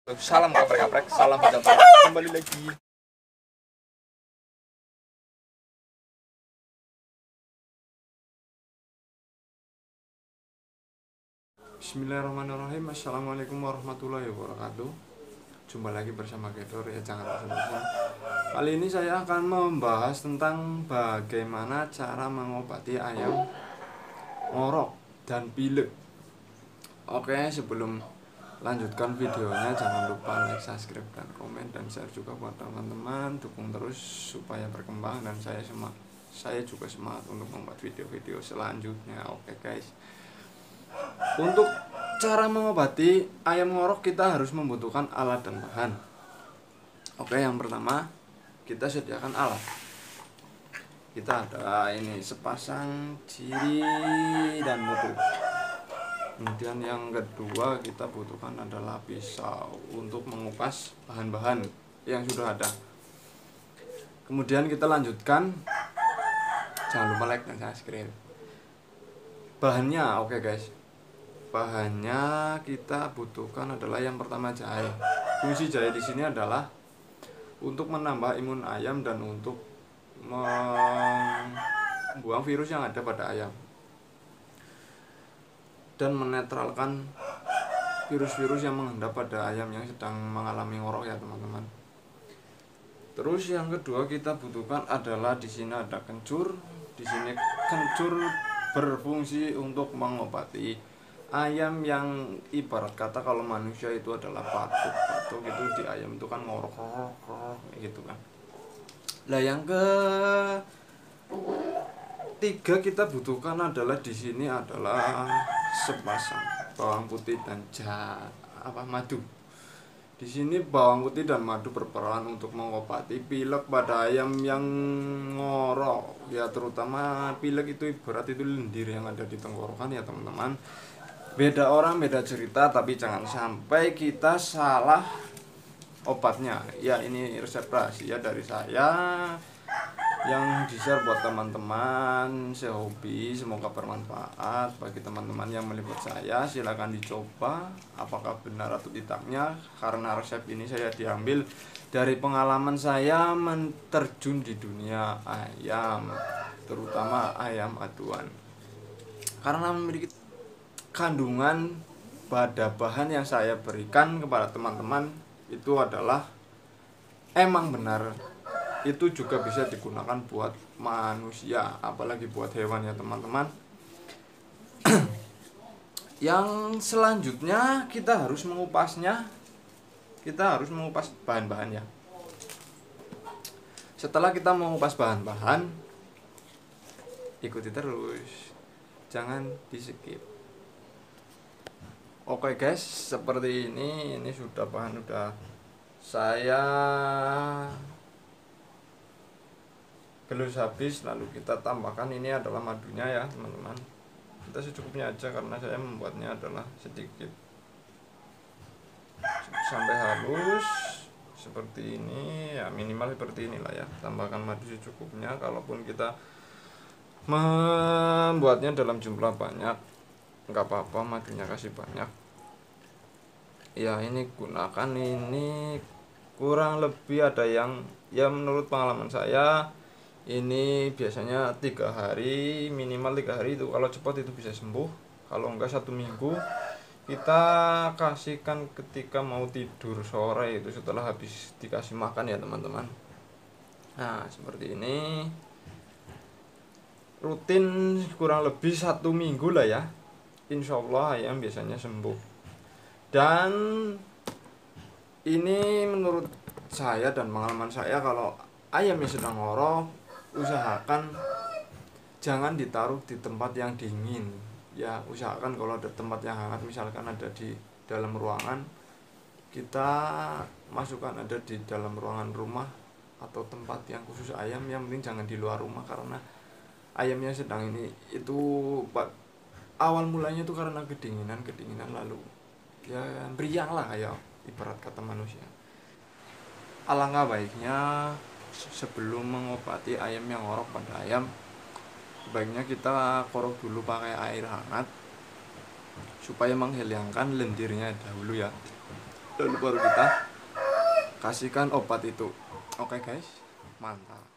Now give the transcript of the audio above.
Salam kaprek-kaprek, salam pejabat. Kembali lagi. Bismillahirrahmanirrahim. Assalamualaikum warahmatullahi wabarakatuh. Jumpa lagi bersama Gedor ya, jangan bosan-bosan. Kali ini saya akan membahas tentang bagaimana cara mengobati ayam ngorok dan pilek. Oke, sebelum lanjutkan videonya jangan lupa like, subscribe, dan komen, dan share juga buat teman-teman. Dukung terus supaya berkembang dan saya juga semangat untuk membuat video-video selanjutnya. Oke guys, untuk cara mengobati ayam ngorok kita harus membutuhkan alat dan bahan. Oke, yang pertama kita sediakan alat. Kita ada ini sepasang ciri dan mutu. Kemudian yang kedua kita butuhkan adalah pisau untuk mengupas bahan-bahan yang sudah ada. Kemudian kita lanjutkan, jangan lupa like dan subscribe. Bahannya oke guys, bahannya kita butuhkan adalah yang pertama jahe. Fungsi jahe di sini adalah untuk menambah imun ayam dan untuk membuang virus yang ada pada ayam dan menetralkan virus-virus yang mengendap pada ayam yang sedang mengalami ngorok ya teman-teman. Terus yang kedua kita butuhkan adalah di sini ada kencur. Di sini kencur berfungsi untuk mengobati ayam yang ibarat kata kalau manusia itu adalah batuk itu di ayam itu kan ngorok gitu kan. Nah yang ketiga kita butuhkan adalah di sini adalah sepasang bawang putih dan madu. Di sini bawang putih dan madu berperan untuk mengobati pilek pada ayam yang ngorok ya, terutama pilek itu ibarat itu lendir yang ada di tenggorokan ya teman-teman. Beda orang beda cerita, tapi jangan sampai kita salah obatnya ya. Ini resep rahasia dari saya yang di-share buat teman-teman sehobi. Semoga bermanfaat bagi teman-teman yang melihat saya. Silahkan dicoba apakah benar atau tidaknya, karena resep ini saya diambil dari pengalaman saya terjun di dunia ayam, terutama ayam aduan, karena memiliki kandungan pada bahan yang saya berikan kepada teman-teman itu adalah emang benar. Itu juga bisa digunakan buat manusia, apalagi buat hewan ya teman-teman. Yang selanjutnya kita harus mengupasnya. Kita harus mengupas bahan-bahannya. Setelah kita mengupas bahan-bahan, ikuti terus, jangan di skip. Oke guys, seperti ini sudah bahan udah saya gelus habis, lalu kita tambahkan ini adalah madunya ya teman-teman. Kita secukupnya aja karena saya membuatnya adalah sedikit sampai halus seperti ini ya, minimal seperti inilah ya. Tambahkan madu secukupnya. Kalaupun kita membuatnya dalam jumlah banyak nggak apa-apa, madunya kasih banyak ya. Ini gunakan ini kurang lebih ada yang ya, menurut pengalaman saya ini biasanya 3 hari, minimal 3 hari itu. Kalau cepat itu bisa sembuh, kalau enggak 1 minggu. Kita kasihkan ketika mau tidur sore itu setelah habis dikasih makan ya teman-teman. Nah seperti ini, rutin kurang lebih 1 minggu lah ya, insya Allah ayam biasanya sembuh. Dan ini menurut saya dan pengalaman saya, kalau ayam yang sedang ngorok, usahakan jangan ditaruh di tempat yang dingin ya. Usahakan kalau ada tempat yang hangat, misalkan ada di dalam ruangan, kita masukkan ada di dalam ruangan rumah atau tempat yang khusus ayam. Yang penting jangan di luar rumah, karena ayam yang sedang ini itu awal mulanya itu karena kedinginan lalu ya beriang lah ya, ibarat kata manusia. Alangkah baiknya sebelum mengobati ayam yang ngorok pada ayam, sebaiknya kita korok dulu pakai air hangat supaya menghilangkan lendirnya dahulu ya. lalu baru kita kasihkan obat itu. Oke guys, mantap.